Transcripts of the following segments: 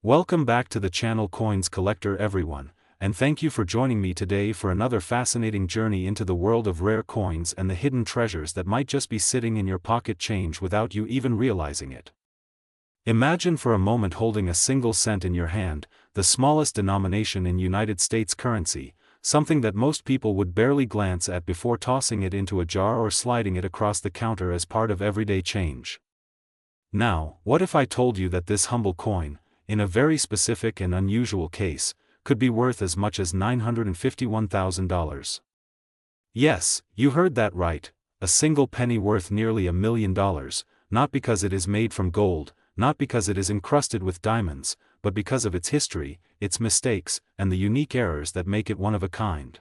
Welcome back to the channel Coins Collector everyone, and thank you for joining me today for another fascinating journey into the world of rare coins and the hidden treasures that might just be sitting in your pocket change without you even realizing it. Imagine for a moment holding a single cent in your hand, the smallest denomination in United States currency, something that most people would barely glance at before tossing it into a jar or sliding it across the counter as part of everyday change. Now, what if I told you that this humble coin, in a very specific and unusual case, could be worth as much as $951,000? Yes, you heard that right, a single penny worth nearly $1 million, not because it is made from gold, not because it is encrusted with diamonds, but because of its history, its mistakes, and the unique errors that make it one of a kind.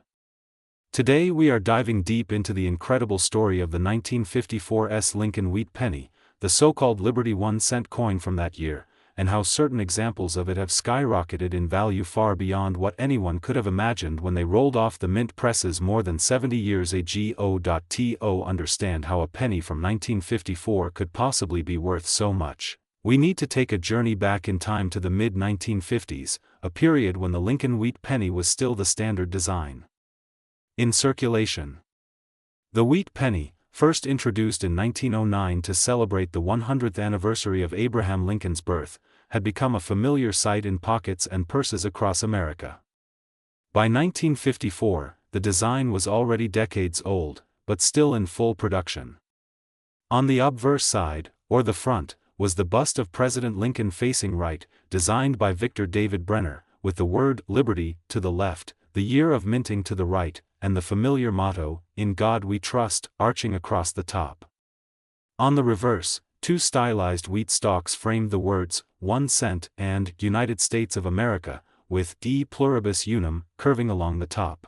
Today we are diving deep into the incredible story of the 1954 Lincoln wheat penny, the so-called Liberty 1-cent coin from that year, and how certain examples of it have skyrocketed in value far beyond what anyone could have imagined when they rolled off the mint presses more than 70 years ago. To understand how a penny from 1954 could possibly be worth so much, we need to take a journey back in time to the mid-1950s, a period when the Lincoln wheat penny was still the standard design in circulation. The wheat penny, first introduced in 1909 to celebrate the 100th anniversary of Abraham Lincoln's birth, had become a familiar sight in pockets and purses across America. By 1954, the design was already decades old, but still in full production. On the obverse side, or the front, was the bust of President Lincoln facing right, designed by Victor David Brenner, with the word Liberty to the left, the year of minting to the right, and the familiar motto, "In God We Trust," arching across the top. On the reverse, two stylized wheat stalks framed the words, 1 cent and United States of America, with E pluribus unum curving along the top.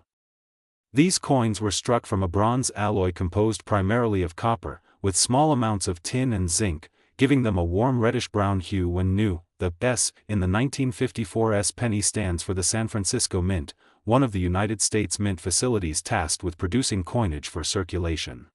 These coins were struck from a bronze alloy composed primarily of copper, with small amounts of tin and zinc, giving them a warm reddish-brown hue when new. The S in the 1954 penny stands for the San Francisco Mint, one of the United States mint facilities tasked with producing coinage for circulation.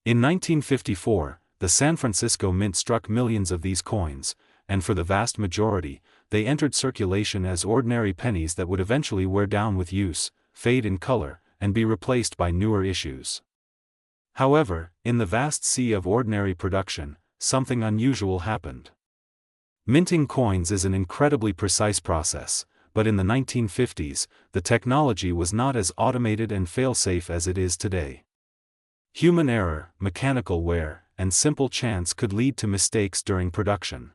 In 1954, the San Francisco Mint struck millions of these coins, and for the vast majority, they entered circulation as ordinary pennies that would eventually wear down with use, fade in color, and be replaced by newer issues. However, in the vast sea of ordinary production, something unusual happened. Minting coins is an incredibly precise process, but in the 1950s, the technology was not as automated and fail-safe as it is today. Human error, mechanical wear, and simple chance could lead to mistakes during production.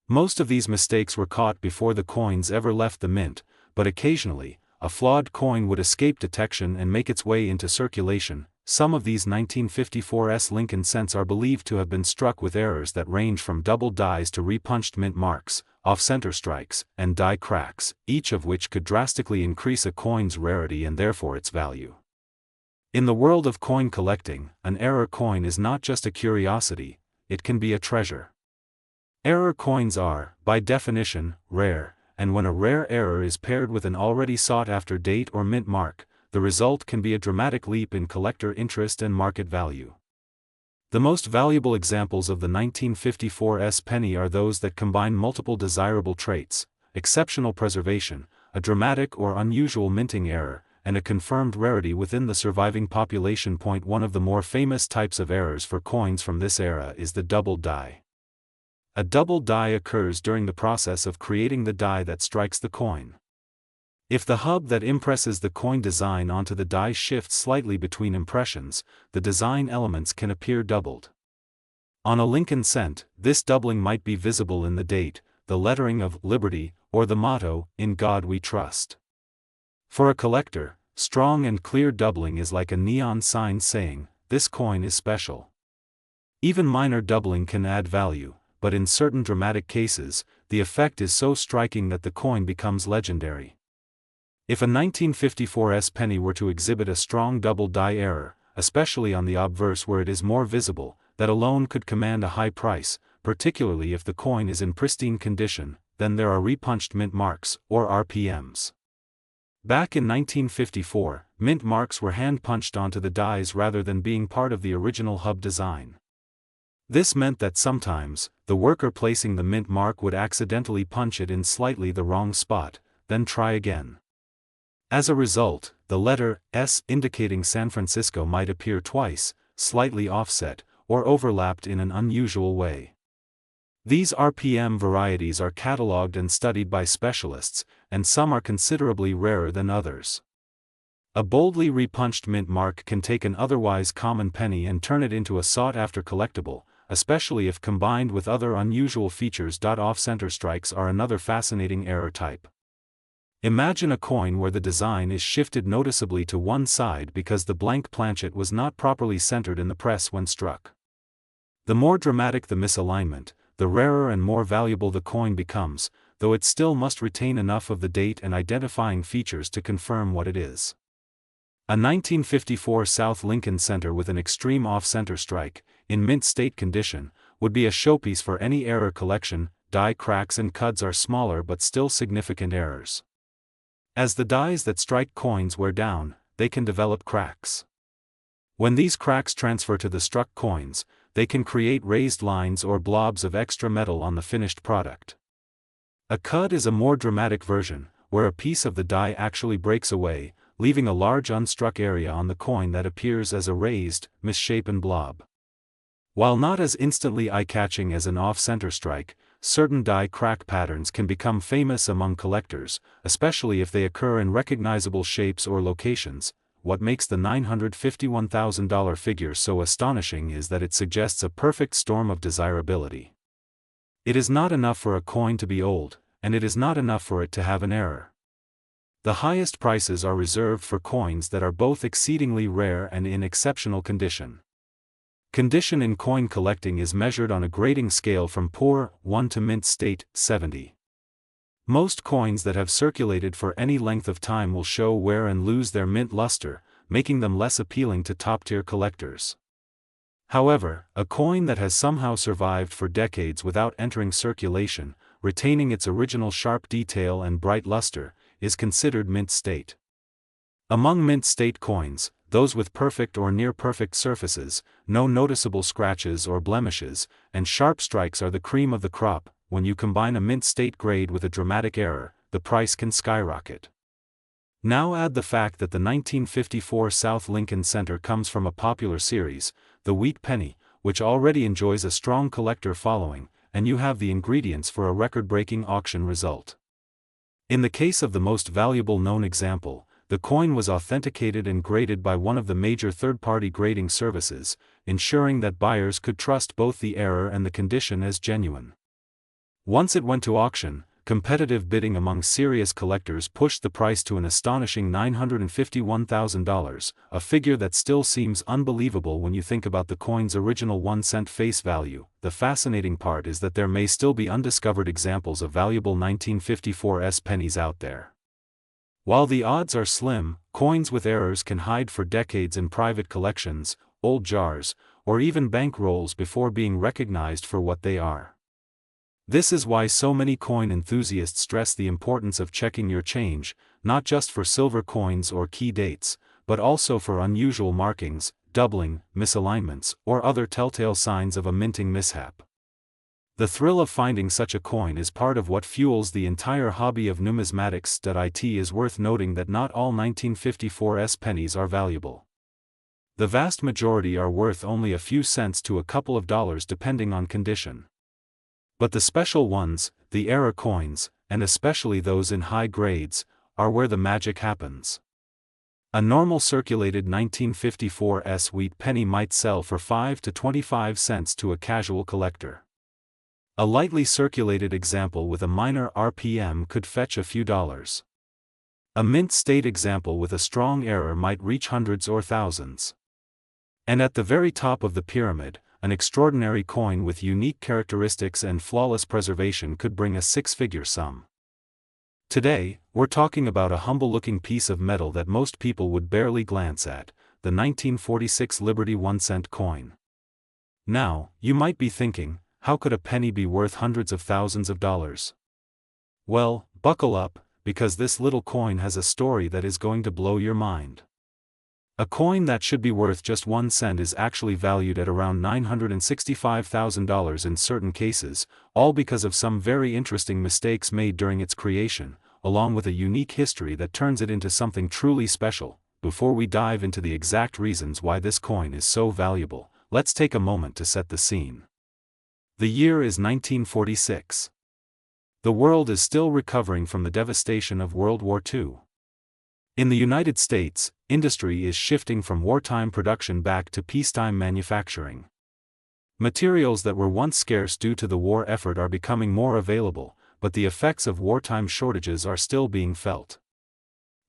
Most of these mistakes were caught before the coins ever left the mint, but occasionally, a flawed coin would escape detection and make its way into circulation. Some of these 1954 Lincoln cents are believed to have been struck with errors that range from double dies to repunched mint marks, off-center strikes, and die cracks, each of which could drastically increase a coin's rarity and therefore its value. In the world of coin collecting, an error coin is not just a curiosity, it can be a treasure. Error coins are, by definition, rare, and when a rare error is paired with an already sought-after date or mint mark, the result can be a dramatic leap in collector interest and market value. The most valuable examples of the 1954 penny are those that combine multiple desirable traits: exceptional preservation, a dramatic or unusual minting error, and a confirmed rarity within the surviving population. One of the more famous types of errors for coins from this era is the double die. A double die occurs during the process of creating the die that strikes the coin. If the hub that impresses the coin design onto the die shifts slightly between impressions, the design elements can appear doubled. On a Lincoln cent, this doubling might be visible in the date, the lettering of Liberty, or the motto, "In God We Trust." For a collector, strong and clear doubling is like a neon sign saying, "This coin is special." Even minor doubling can add value, but in certain dramatic cases, the effect is so striking that the coin becomes legendary. If a 1954 penny were to exhibit a strong double die error, especially on the obverse where it is more visible, that alone could command a high price, particularly if the coin is in pristine condition. Then there are repunched mint marks, or RPMs. Back in 1954, mint marks were hand-punched onto the dies rather than being part of the original hub design. This meant that sometimes, the worker placing the mint mark would accidentally punch it in slightly the wrong spot, then try again. As a result, the letter S indicating San Francisco might appear twice, slightly offset, or overlapped in an unusual way. These RPM varieties are catalogued and studied by specialists, and some are considerably rarer than others. A boldly repunched mint mark can take an otherwise common penny and turn it into a sought-after collectible, especially if combined with other unusual features. Off-center strikes are another fascinating error type. Imagine a coin where the design is shifted noticeably to one side because the blank planchet was not properly centered in the press when struck. The more dramatic the misalignment, the rarer and more valuable the coin becomes, though it still must retain enough of the date and identifying features to confirm what it is. A 1954 South Lincoln Center with an extreme off-center strike, in mint state condition, would be a showpiece for any error collection. Die cracks and cuds are smaller but still significant errors. As the dies that strike coins wear down, they can develop cracks. When these cracks transfer to the struck coins, they can create raised lines or blobs of extra metal on the finished product. A cud is a more dramatic version, where a piece of the die actually breaks away, leaving a large unstruck area on the coin that appears as a raised, misshapen blob. While not as instantly eye-catching as an off-center strike, certain die crack patterns can become famous among collectors, especially if they occur in recognizable shapes or locations. What makes the $951,000 figure so astonishing is that it suggests a perfect storm of desirability. It is not enough for a coin to be old, and it is not enough for it to have an error. The highest prices are reserved for coins that are both exceedingly rare and in exceptional condition. Condition in coin collecting is measured on a grading scale from poor 1 to mint state 70. Most coins that have circulated for any length of time will show wear and lose their mint luster, making them less appealing to top-tier collectors. However, a coin that has somehow survived for decades without entering circulation, retaining its original sharp detail and bright luster, is considered mint state. Among mint state coins, those with perfect or near-perfect surfaces, no noticeable scratches or blemishes, and sharp strikes are the cream of the crop. When you combine a mint state grade with a dramatic error, the price can skyrocket. Now add the fact that the 1954 South Lincoln Center comes from a popular series, the Wheat Penny, which already enjoys a strong collector following, and you have the ingredients for a record-breaking auction result. In the case of the most valuable known example, the coin was authenticated and graded by one of the major third-party grading services, ensuring that buyers could trust both the error and the condition as genuine. Once it went to auction, competitive bidding among serious collectors pushed the price to an astonishing $951,000, a figure that still seems unbelievable when you think about the coin's original 1-cent face value. The fascinating part is that there may still be undiscovered examples of valuable 1954 pennies out there. While the odds are slim, coins with errors can hide for decades in private collections, old jars, or even bank rolls before being recognized for what they are. This is why so many coin enthusiasts stress the importance of checking your change, not just for silver coins or key dates, but also for unusual markings, doubling, misalignments, or other telltale signs of a minting mishap. The thrill of finding such a coin is part of what fuels the entire hobby of numismatics. It is worth noting that not all 1954 pennies are valuable. The vast majority are worth only a few cents to a couple of dollars depending on condition. But the special ones, the error coins, and especially those in high grades, are where the magic happens. A normal circulated 1954 wheat penny might sell for 5 to 25 cents to a casual collector. A lightly circulated example with a minor RPM could fetch a few dollars. A mint state example with a strong error might reach hundreds or thousands. And at the very top of the pyramid, an extraordinary coin with unique characteristics and flawless preservation could bring a six-figure sum. Today, we're talking about a humble-looking piece of metal that most people would barely glance at, the 1946 Liberty 1-cent coin. Now, you might be thinking, how could a penny be worth hundreds of thousands of dollars? Well, buckle up, because this little coin has a story that is going to blow your mind. A coin that should be worth just 1 cent is actually valued at around $965,000 in certain cases, all because of some very interesting mistakes made during its creation, along with a unique history that turns it into something truly special. Before we dive into the exact reasons why this coin is so valuable, let's take a moment to set the scene. The year is 1946. The world is still recovering from the devastation of World War II. In the United States, industry is shifting from wartime production back to peacetime manufacturing. Materials that were once scarce due to the war effort are becoming more available, but the effects of wartime shortages are still being felt.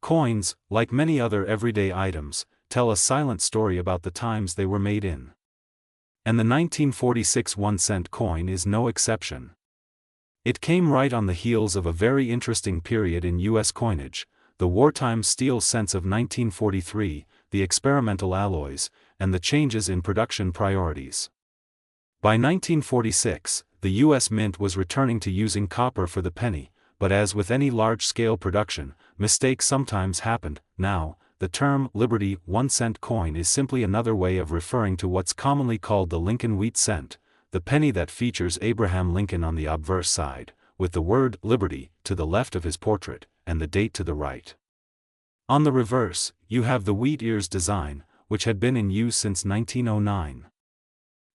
Coins, like many other everyday items, tell a silent story about the times they were made in. And the 1946 1-cent coin is no exception. It came right on the heels of a very interesting period in U.S. coinage, the wartime steel cents of 1943, the experimental alloys, and the changes in production priorities. By 1946, the U.S. Mint was returning to using copper for the penny, but as with any large-scale production, mistakes sometimes happened. Now, the term Liberty 1-cent coin is simply another way of referring to what's commonly called the Lincoln wheat cent, the penny that features Abraham Lincoln on the obverse side, with the word Liberty to the left of his portrait, and the date to the right. On the reverse, you have the wheat ears design, which had been in use since 1909.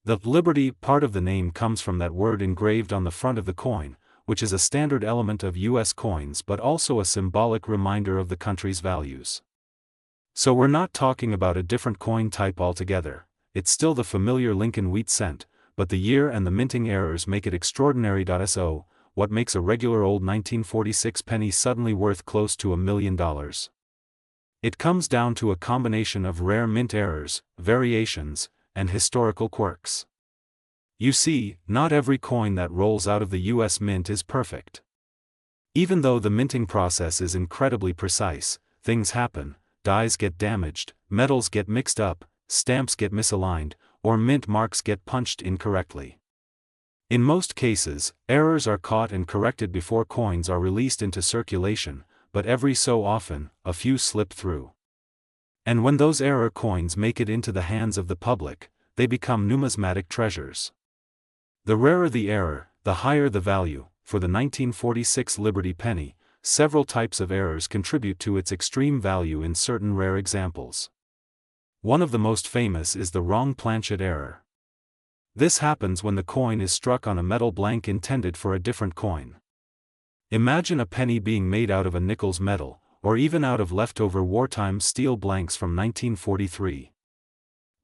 The Liberty part of the name comes from that word engraved on the front of the coin, which is a standard element of U.S. coins but also a symbolic reminder of the country's values. So we're not talking about a different coin type altogether, it's still the familiar Lincoln wheat cent, but the year and the minting errors make it extraordinary. So, what makes a regular old 1946 penny suddenly worth close to $1 million? It comes down to a combination of rare mint errors, variations, and historical quirks. You see, not every coin that rolls out of the U.S. Mint is perfect. Even though the minting process is incredibly precise, things happen, dies get damaged, metals get mixed up, stamps get misaligned, or mint marks get punched incorrectly. In most cases, errors are caught and corrected before coins are released into circulation, but every so often, a few slip through. And when those error coins make it into the hands of the public, they become numismatic treasures. The rarer the error, the higher the value. For the 1946 Liberty penny, several types of errors contribute to its extreme value in certain rare examples. One of the most famous is the wrong planchet error. This happens when the coin is struck on a metal blank intended for a different coin. Imagine a penny being made out of a nickel's metal, or even out of leftover wartime steel blanks from 1943.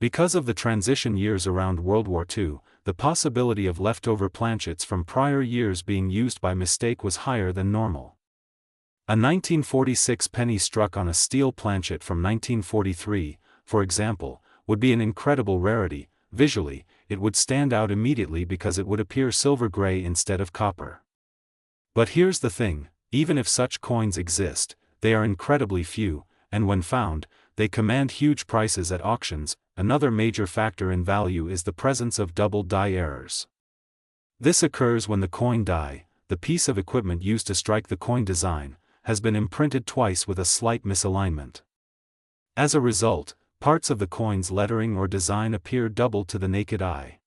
Because of the transition years around World War II, the possibility of leftover planchets from prior years being used by mistake was higher than normal. A 1946 penny struck on a steel planchet from 1943, for example, would be an incredible rarity. Visually, it would stand out immediately because it would appear silver gray instead of copper. But here's the thing, even if such coins exist, they are incredibly few, and when found, they command huge prices at auctions. Another major factor in value is the presence of double die errors. This occurs when the coin die, the piece of equipment used to strike the coin design, has been imprinted twice with a slight misalignment. As a result, parts of the coin's lettering or design appear double to the naked eye.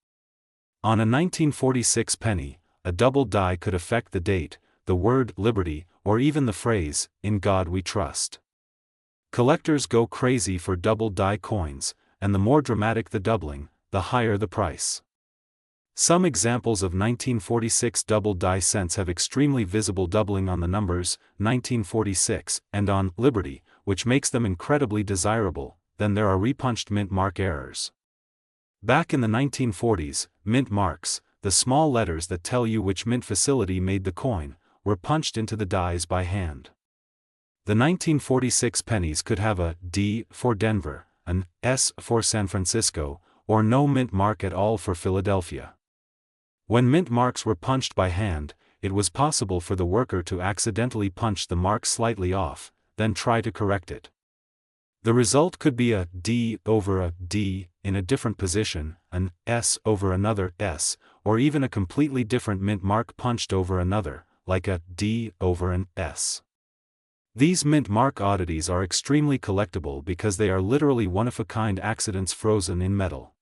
On a 1946 penny, a double die could affect the date, the word Liberty, or even the phrase, "In God We Trust." Collectors go crazy for double die coins, and the more dramatic the doubling, the higher the price. Some examples of 1946 double die cents have extremely visible doubling on the numbers 1946 and on Liberty, which makes them incredibly desirable. Then there are repunched mint mark errors. Back in the 1940s, mint marks, the small letters that tell you which mint facility made the coin, were punched into the dies by hand. The 1946 pennies could have a D for Denver, an S for San Francisco, or no mint mark at all for Philadelphia. When mint marks were punched by hand, it was possible for the worker to accidentally punch the mark slightly off, then try to correct it. The result could be a D over a D in a different position, an S over another S, or even a completely different mint mark punched over another, like a D over an S. These mint mark oddities are extremely collectible because they are literally one-of-a-kind accidents frozen in metal.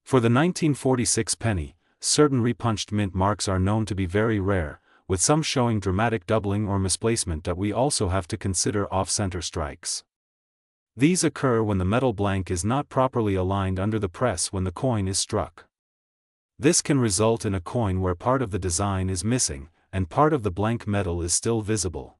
For the 1946 penny, certain repunched mint marks are known to be very rare, with some showing dramatic doubling or misplacement that we also have to consider off-center strikes. These occur when the metal blank is not properly aligned under the press when the coin is struck. This can result in a coin where part of the design is missing, and part of the blank metal is still visible.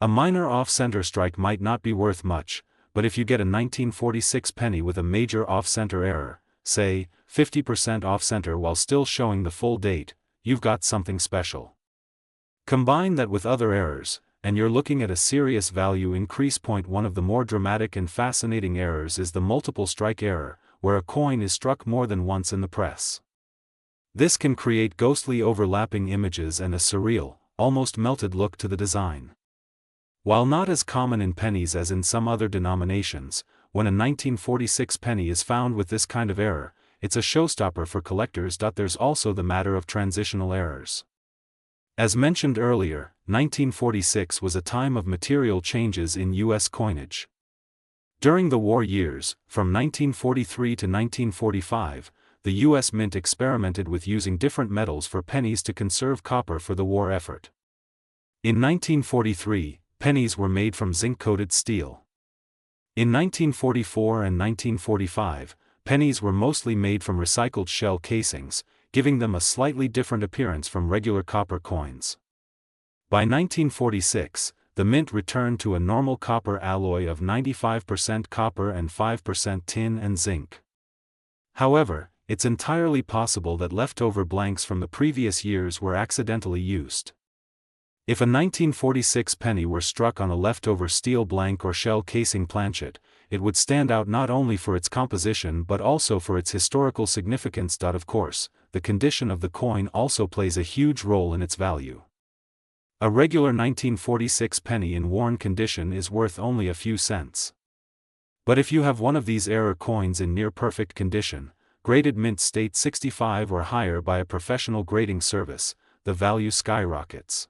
A minor off-center strike might not be worth much, but if you get a 1946 penny with a major off-center error, say, 50% off-center while still showing the full date, you've got something special. Combine that with other errors, and you're looking at a serious value increase. One of the more dramatic and fascinating errors is the multiple strike error, where a coin is struck more than once in the press. This can create ghostly overlapping images and a surreal, almost melted look to the design. While not as common in pennies as in some other denominations, when a 1946 penny is found with this kind of error, it's a showstopper for collectors. There's also the matter of transitional errors. As mentioned earlier, 1946 was a time of material changes in U.S. coinage. During the war years, from 1943 to 1945, the U.S. Mint experimented with using different metals for pennies to conserve copper for the war effort. In 1943, pennies were made from zinc-coated steel. In 1944 and 1945, pennies were mostly made from recycled shell casings, giving them a slightly different appearance from regular copper coins. By 1946, the mint returned to a normal copper alloy of 95% copper and 5% tin and zinc. However, it's entirely possible that leftover blanks from the previous years were accidentally used. If a 1946 penny were struck on a leftover steel blank or shell casing planchet, it would stand out not only for its composition but also for its historical significance. Of course, the condition of the coin also plays a huge role in its value. A regular 1946 penny in worn condition is worth only a few cents. But if you have one of these error coins in near-perfect condition, graded mint state 65 or higher by a professional grading service, the value skyrockets.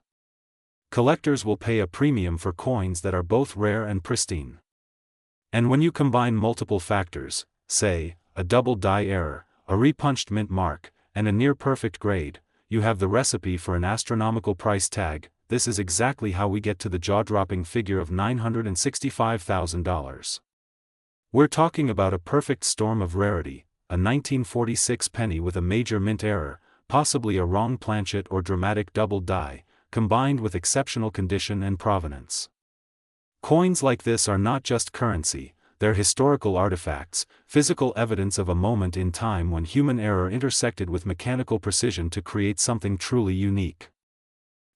Collectors will pay a premium for coins that are both rare and pristine. And when you combine multiple factors, say, a double die error, a repunched mint mark, and a near-perfect grade, you have the recipe for an astronomical price tag. This is exactly how we get to the jaw-dropping figure of $965,000. We're talking about a perfect storm of rarity, a 1946 penny with a major mint error, possibly a wrong planchet or dramatic double die, combined with exceptional condition and provenance. Coins like this are not just currency, they're historical artifacts, physical evidence of a moment in time when human error intersected with mechanical precision to create something truly unique.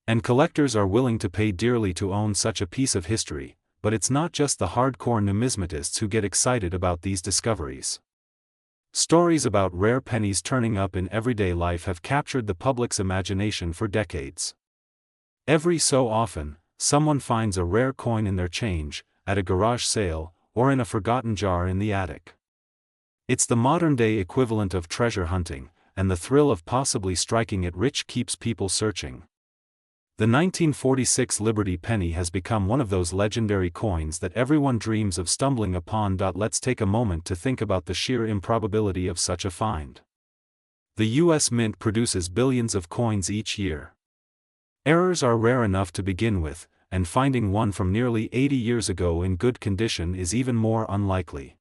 And collectors are willing to pay dearly to own such a piece of history, but it's not just the hardcore numismatists who get excited about these discoveries. Stories about rare pennies turning up in everyday life have captured the public's imagination for decades. Every so often, someone finds a rare coin in their change, at a garage sale, or in a forgotten jar in the attic. It's the modern-day equivalent of treasure hunting, and the thrill of possibly striking it rich keeps people searching. The 1946 Liberty penny has become one of those legendary coins that everyone dreams of stumbling upon. Let's take a moment to think about the sheer improbability of such a find. The U.S. Mint produces billions of coins each year. Errors are rare enough to begin with, and finding one from nearly 80 years ago in good condition is even more unlikely.